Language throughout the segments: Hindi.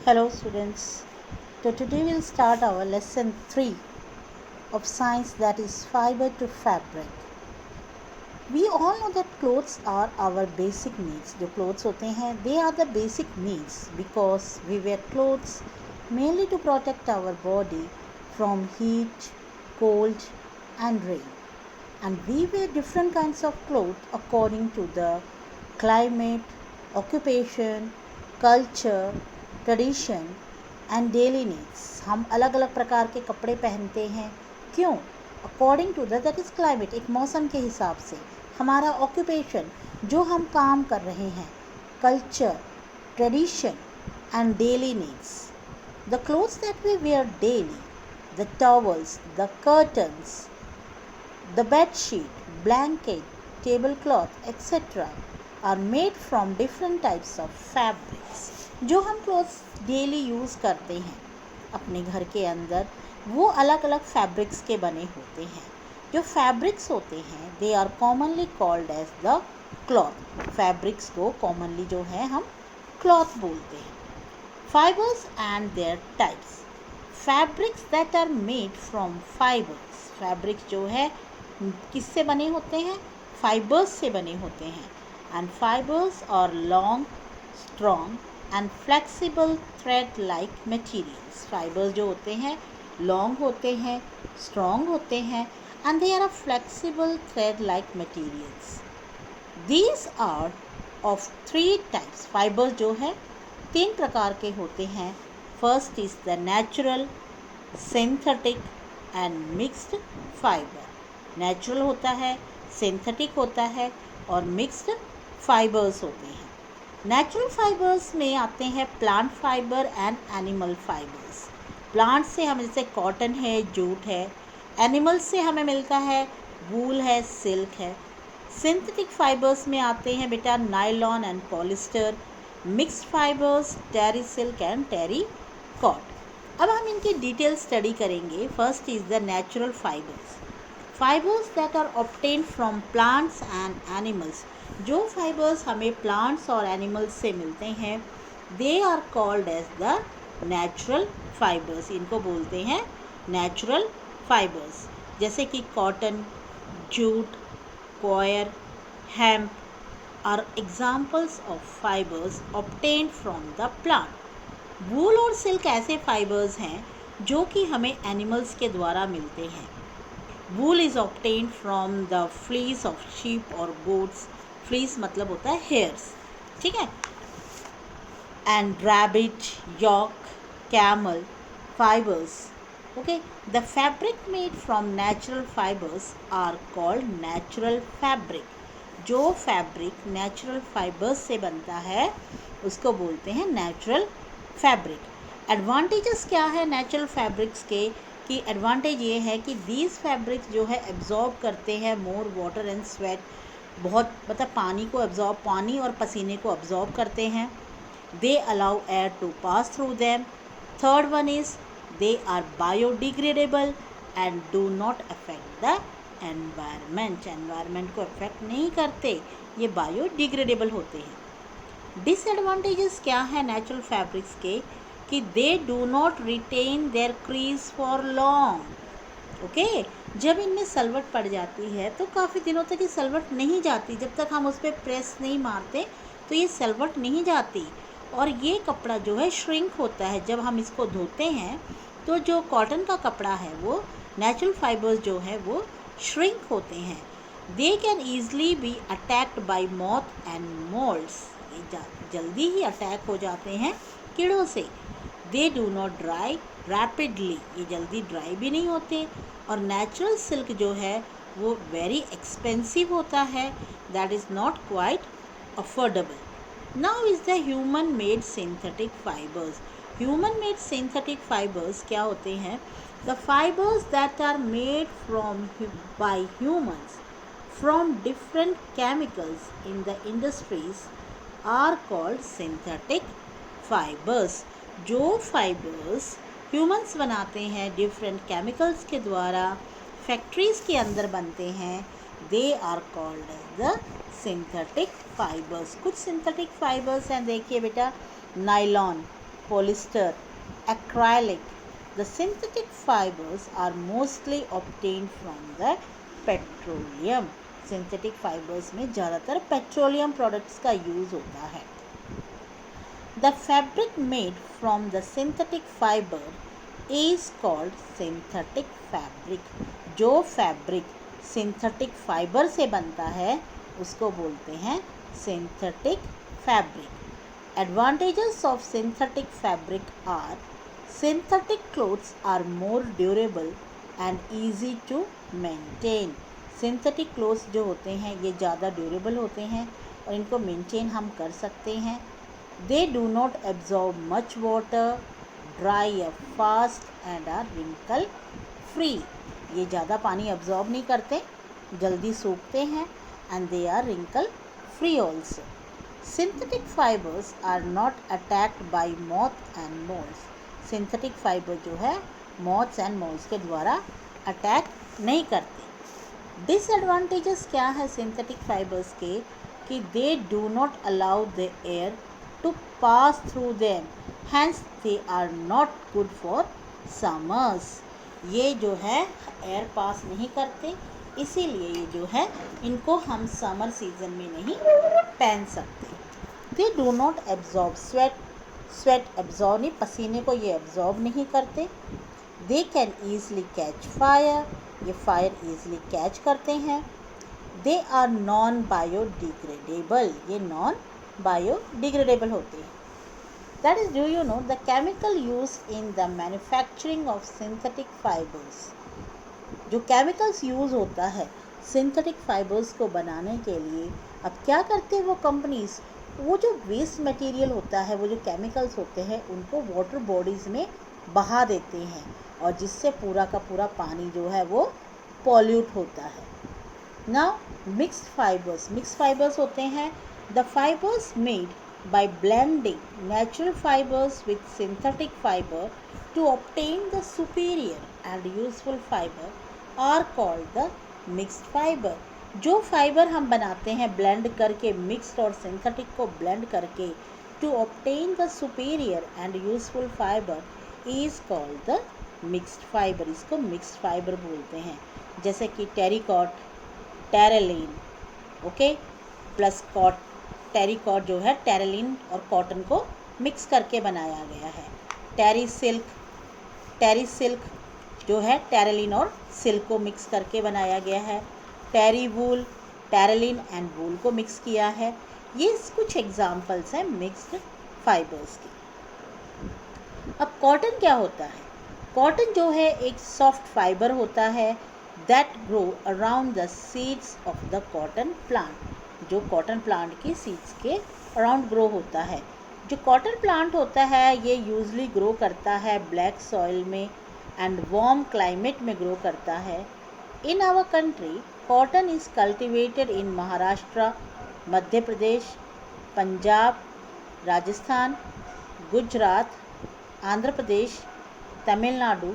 Hello students. So today we'll start our lesson 3 of science, that is fiber to fabric. We all know that clothes are our basic needs. जो clothes होते हैं they are the basic needs because we wear clothes mainly to protect our body from heat, cold and rain. And we wear different kinds of clothes according to the climate, occupation, culture, tradition and daily needs. हम अलग अलग प्रकार के कपड़े पहनते हैं. क्यों? According to that is climate, एक मौसम के हिसाब से. हमारा ऑक्यूपेशन, जो हम काम कर रहे हैं, culture, tradition and daily needs. The clothes that we wear daily, the towels, the curtains, the bedsheet, blanket, table cloth etcetera are made from different types of fabrics. जो हम क्लोथ्स डेली यूज़ करते हैं अपने घर के अंदर, वो अलग अलग फैब्रिक्स के बने होते हैं. जो फैब्रिक्स होते हैं they are commonly called as the cloth. Fabrics को कॉमनली जो है हम क्लॉथ बोलते हैं. Fibres and their types. Fabrics that are made from fibres. Fabrics जो है किससे बने होते हैं? फाइबर्स से बने होते हैं. And fibres are long, strong and flexible thread like materials. Fibres जो होते हैं लॉन्ग होते हैं, स्ट्रॉन्ग होते हैं and they are a flexible thread like materials. These are of 3 types. Fibres जो है 3 प्रकार के होते हैं. First is the natural, synthetic and mixed fibre. Natural होता है, सिंथेटिक होता है और मिक्स्ड फाइबर्स होते हैं. नेचुरल फाइबर्स में आते हैं plant fibre and animal fibres. Plant से हमें जैसे कॉटन है, जूट है. एनिमल्स से हमें मिलता है वूल है, सिल्क है. सिंथेटिक फाइबर्स में आते हैं बेटा nylon and polyester. Mixed fibres terry silk and terrycot. अब हम इनकी डिटेल स्टडी करेंगे. First is the natural fibres. Fibres that are obtained from plants and animals. जो फाइबर्स हमें प्लांट्स और एनिमल्स से मिलते हैं they are called as the natural fibres. इनको बोलते हैं नेचुरल फाइबर्स. जैसे कि cotton, jute, coir, hemp are examples of fibres obtained from the plant. Wool और सिल्क ऐसे फाइबर्स हैं जो कि हमें एनिमल्स के द्वारा मिलते हैं. Wool is obtained from the fleece of sheep और गोट्स. फ्लीस मतलब होता है हेयर्स, ठीक है. And rabbit, yak, camel fibres. Okay, the fabric made from natural fibres are called natural fabric. जो फैब्रिक नेचुरल फाइबर्स से बनता है उसको बोलते हैं नेचुरल फैब्रिक. एडवांटेजेस क्या है नेचुरल फैब्रिक्स के? कि एडवांटेज ये है कि दीज फैब्रिक्स जो है एब्जॉर्ब करते हैं मोर वाटर एंड स्वेट. बहुत मतलब पानी और पसीने को अब्जॉर्ब करते हैं. They allow air to pass through them. Third one is they are biodegradable and do not affect the environment. Environment को अफेक्ट नहीं करते, ये बायोडिग्रेडेबल होते हैं. डिसएडवांटेजेस क्या है नेचुरल फैब्रिक्स के? कि they do not retain their crease for long. Okay, जब इनमें सलवट पड़ जाती है तो काफ़ी दिनों तक ये सलवट नहीं जाती. जब तक हम उस पर प्रेस नहीं मारते तो ये सलवट नहीं जाती. और ये कपड़ा जो है श्रिंक होता है. जब हम इसको धोते हैं तो जो कॉटन का कपड़ा है वो नेचुरल फाइबर्स जो है वो श्रिंक होते हैं. दे can easily B attacked by moth and moulds. ये जल्दी ही अटैक हो जाते हैं कीड़ों से. दे डू नॉट ड्राई रैपिडली. ये जल्दी ड्राई भी नहीं होते. और नेचुरल सिल्क जो है वो वेरी एक्सपेंसिव होता है. That is not quite affordable. Now is the human made synthetic fibres. Human made synthetic fibres क्या होते हैं? The fibres that are made from by humans from different chemicals in the industries are called synthetic fibres. जो फाइबर्स ह्यूमन्स बनाते हैं डिफरेंट केमिकल्स के द्वारा, फैक्ट्रीज़ के अंदर बनते हैं, they are called as the synthetic fibres. कुछ सिंथेटिक फाइबर्स हैं, देखिए बेटा nylon, polyester, acrylic. The synthetic fibers are mostly obtained from the petroleum. Synthetic fibres में ज़्यादातर पेट्रोलियम प्रोडक्ट्स का यूज़ होता है. The fabric made from the synthetic fiber is called synthetic fabric. जो फैब्रिक सिंथेटिक फाइबर से बनता है उसको बोलते हैं synthetic fabric. Advantages of synthetic fabric are synthetic clothes are more durable and easy to maintain. Synthetic clothes जो होते हैं ये ज़्यादा ड्यूरेबल होते हैं और इनको मेंटेन हम कर सकते हैं. They do not absorb much water, dry up fast and are wrinkle free. ये ज़्यादा पानी absorb नहीं करते, जल्दी सूखते हैं and they are wrinkle free also. Synthetic fibers are not attacked by moth and moles. Synthetic fiber जो है moths and moles के द्वारा अटैक नहीं करते. डिसएडवांटेजेस क्या है सिंथेटिक फाइबर्स के कि they do not allow the air to pass through them, hence they are not good for summers. ये जो है एयर पास नहीं करते, इसीलिए ये जो है इनको हम समर सीजन में नहीं पहन सकते. They do not absorb sweat. Sweat absorb नहीं, पसीने को ये एब्जॉर्ब नहीं करते. They can easily catch fire. ये फायर ईजिली कैच करते हैं. They are non biodegradable. ये नॉन बायोडिग्रेडेबल होते हैं. That is, do you know the chemical use in the manufacturing of synthetic fibres. जो केमिकल्स यूज़ होता है सिंथेटिक फाइबर्स को बनाने के लिए, अब क्या करते हैं वो कंपनीज, वो जो वेस्ट मटेरियल होता है, वो जो केमिकल्स होते हैं उनको वाटर बॉडीज़ में बहा देते हैं और जिससे पूरा का पूरा पानी जो है वो पॉल्यूट होता है. Now mixed fibres. Mixed fibres होते हैं the fibres made by blending natural fibres with synthetic fibre to obtain the superior and useful fibre are called the mixed fibre. जो फाइबर हम बनाते हैं ब्लेंड करके, मिक्स्ड और सिंथेटिक को ब्लेंड करके, to obtain the superior and useful fibre is called the mixed fibre. इसको मिक्स्ड फाइबर बोलते हैं. जैसे कि terrycot, terylene, okay, plus cot. Terrycot जो है टेरेलिन और कॉटन को मिक्स करके बनाया गया है. टेरी सिल्क. टेरी सिल्क जो है टेरेलिन और सिल्क को मिक्स करके बनाया गया है. टेरी वूल, टेरेलिन एंड वूल को मिक्स किया है. ये कुछ एग्जाम्पल्स हैं मिक्स्ड फाइबर्स की. अब कॉटन क्या होता है? कॉटन जो है एक सॉफ्ट फाइबर होता है that grow around the seeds of the cotton plant. जो कॉटन प्लांट की सीड्स के अराउंड ग्रो होता है. जो कॉटन प्लांट होता है ये यूजली ग्रो करता है ब्लैक सॉइल में एंड वार्म क्लाइमेट में ग्रो करता है. In our country cotton is cultivated in Maharashtra, Madhya Pradesh, Punjab, Rajasthan, Gujarat, Andhra Pradesh, Tamil Nadu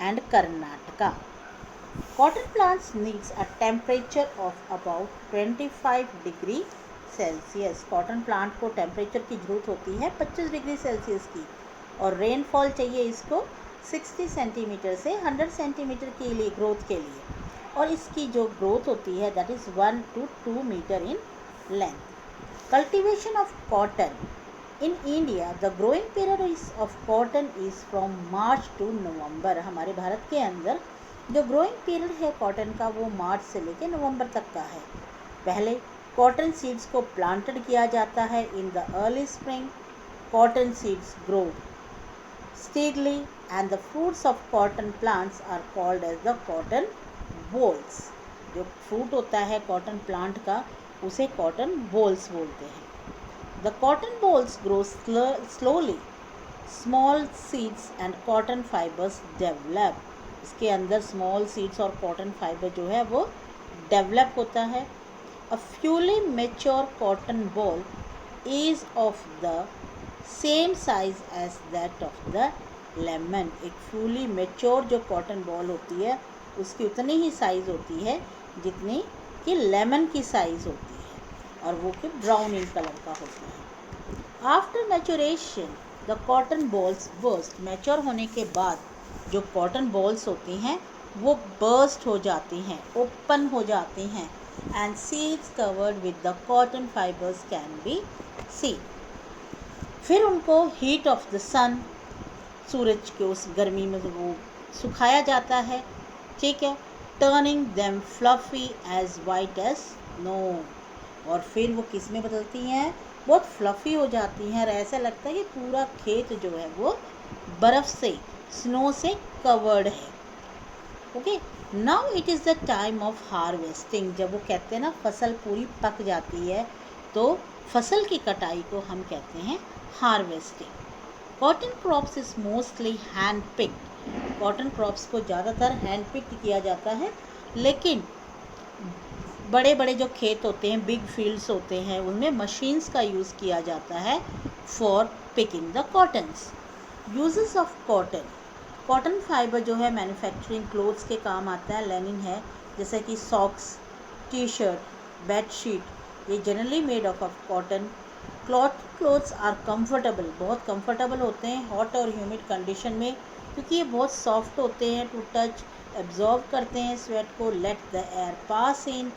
and Karnataka. Cotton plants needs a temperature of about 25 degree Celsius. Cotton plant को टेम्परेचर की ज़रूरत होती है 25 डिग्री सेल्सियस की और रेनफॉल चाहिए इसको 60 सेंटीमीटर से 100 सेंटीमीटर के लिए ग्रोथ के लिए. और इसकी जो ग्रोथ होती है that is 1 to 2 metre in length. Cultivation of cotton in India the growing period of cotton is from March to November. हमारे भारत के अंदर जो ग्रोइंग पीरियड है कॉटन का वो मार्च से लेकर नवंबर तक का है. पहले कॉटन सीड्स को प्लांटेड किया जाता है in the early spring. Cotton seeds grow steadily and the fruits of cotton plants are called as the cotton bolls. जो फ्रूट होता है कॉटन प्लांट का उसे कॉटन बोल्स बोलते हैं. The cotton bolls grow slowly. Small seeds and cotton fibers develop. इसके अंदर small seeds और cotton fiber जो है वो develop होता है. A fully mature cotton ball is of the same size as that of the lemon. एक fully mature जो cotton ball होती है उसकी उतनी ही साइज़ होती है जितनी कि लेमन की साइज़ होती है और वो कि ब्राउन इन कलर का होता है. After maturation the cotton balls burst, mature होने के बाद जो कॉटन बॉल्स होती हैं वो बर्स्ट हो जाती हैं, ओपन हो जाती हैं, and seeds covered with the cotton fibres can be see. फिर उनको हीट ऑफ द सन, सूरज के उस गर्मी में वो सुखाया जाता है, ठीक है, turning them fluffy as white as snow, और फिर वो किस में बदलती हैं, बहुत फ्लफ़ी हो जाती हैं और ऐसा लगता है कि पूरा खेत जो है वो बर्फ़ से, स्नो से कवर्ड है। Okay, now it is the time of harvesting. जब वो कहते हैं ना फसल पूरी पक जाती है तो फसल की कटाई को हम कहते हैं harvesting. Cotton crops is mostly hand picked, cotton crops को ज़्यादातर हैंड पिक्ड किया जाता है, लेकिन बड़े बड़े जो खेत होते हैं, बिग फील्ड्स होते हैं, उनमें मशीन्स का यूज़ किया जाता है for picking the cottons. Uses of cotton, cotton fibre जो है मैन्युफैक्चरिंग क्लोथ्स के काम आता है, लेनिन है, जैसे कि socks, T shirt, bed sheet, ये generally made of cotton. Clothes are comfortable, बहुत कंफर्टेबल होते हैं हॉट और ह्यूमिड कंडीशन में, क्योंकि ये बहुत सॉफ्ट होते हैं, टू टच, एब्जॉर्ब करते हैं स्वेट को, let the air pass in.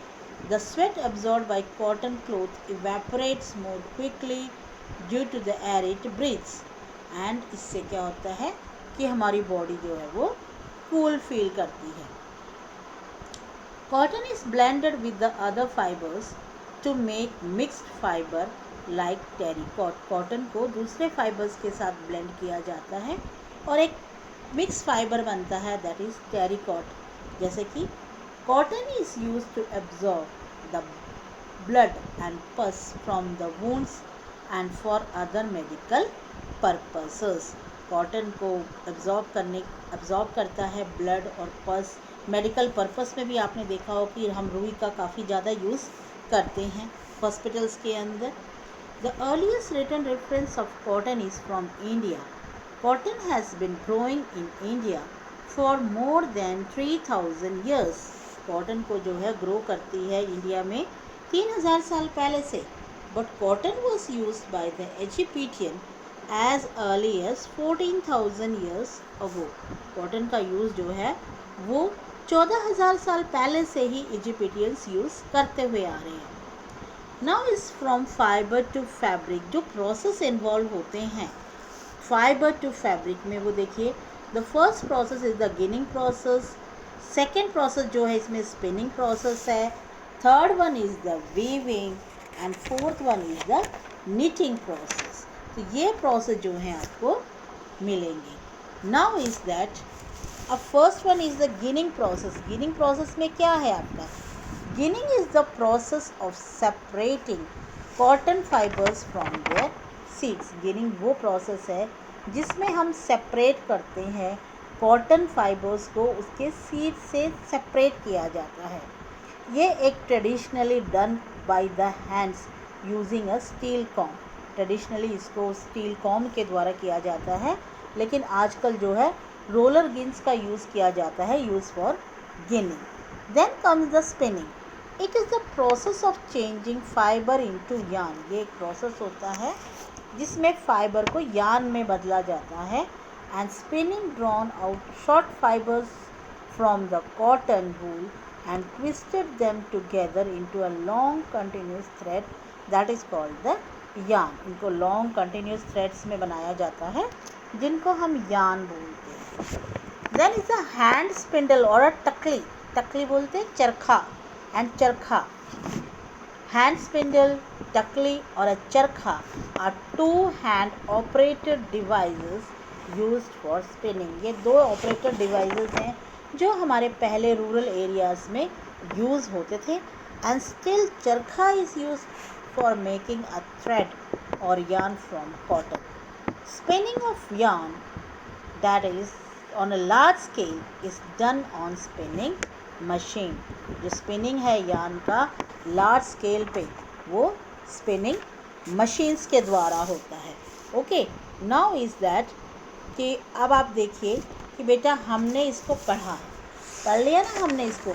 The sweat absorb by cotton cloth evaporates more quickly due to the air it breathes, and इससे क्या होता है कि हमारी बॉडी जो है वो कूल फील करती है। Cotton is blended with the other fibres to make mixed fibre like terricot, cotton को दूसरे फाइबर्स के साथ ब्लेंड किया जाता है और एक मिक्स फाइबर बनता है, दैट इज टेरिकॉट। जैसे कि cotton is used to absorb the blood and pus from the wounds and for other medical purposes. Cotton को एब्जॉर्ब करता है ब्लड और पस, मेडिकल पर्पस में भी आपने देखा हो कि हम रुई का काफ़ी ज़्यादा यूज़ करते हैं हॉस्पिटल्स के अंदर। The earliest written reference of cotton is from India. Cotton has been growing in India for more than 3000 years. Cotton को जो है ग्रो करती है इंडिया में 3000 साल पहले से, but cotton was used by the Egyptian as early as 14,000 years ago। Cotton का यूज़ जो है वो 14,000 साल पहले से ही इजिप्शियंस यूज़ करते हुए आ रहे हैं। Now is from fibre to fabric, जो प्रोसेस इन्वॉल्व होते हैं फाइबर टू फैब्रिक में, वो देखिए, the first process is the ginning process, second process जो है इसमें स्पिनिंग प्रोसेस है, third one is the weaving and fourth one is the knitting process. तो ये प्रोसेस जो है आपको मिलेंगे। नाउ इज़ दैट अब first one is the ginning process. Ginning process में क्या है आपका, ginning is the process of separating cotton fibres from their seeds. Ginning वो प्रोसेस है जिसमें हम सेपरेट करते हैं कॉटन फाइबर्स को, उसके सीड से सेपरेट किया जाता है। ये एक traditionally done by the hands using a steel com. Traditionally इसको स्टील कॉम के द्वारा किया जाता है, लेकिन आजकल जो है रोलर गिन्स का यूज़ किया जाता है, use for ginning. Then comes the spinning. It is the process of changing fibre into yarn. ये एक प्रोसेस होता है जिसमें फाइबर को यार्न में बदला जाता है, and spinning drawn out short fibres from the cotton wool and twisted them together into a long continuous thread, that is called the yarn. इनको लॉन्ग कंटिन्यूस थ्रेड्स में बनाया जाता है जिनको हम यार्न बोलते हैं। Then is a hand spindle और अ टकली, टकली बोलते हैं चरखा, एंड चरखा। हैंड स्पिंडल, टकली और a charkha are two hand operated devices used for spinning. ये दो ऑपरेटेड डिवाइसेस हैं जो हमारे पहले रूरल एरियाज़ में यूज़ होते थे, एंड स्टिल चरखा is used for making a thread or yarn from cotton. Spinning of yarn, that is on a large scale, is done on spinning machine. जो spinning है yarn का large scale पे, वो spinning machines के द्वारा होता है। Okay, now is that कि अब आप देखिए कि बेटा हमने इसको पढ़ लिया ना हमने इसको,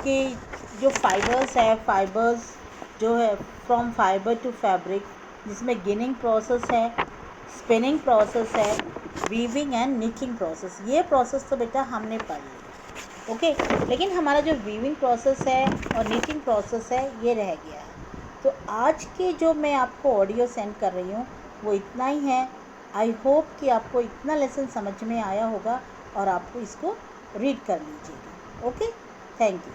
कि जो फाइबर्स है, फाइबर्स जो है फ्रॉम फाइबर टू फैब्रिक, जिसमें गिनिंग प्रोसेस है, स्पिनिंग प्रोसेस है, वीविंग एंड निचिंग प्रोसेस। ये प्रोसेस तो बेटा हमने पढ़ लिया, ओके। लेकिन हमारा जो वीविंग प्रोसेस है और निचिंग प्रोसेस है ये रह गया है। तो आज के जो मैं आपको ऑडियो सेंड कर रही हूँ वो इतना ही है। आई होप कि आपको इतना लेसन समझ में आया होगा और आपको इसको रीड कर लीजिएगा। Okay, thank you.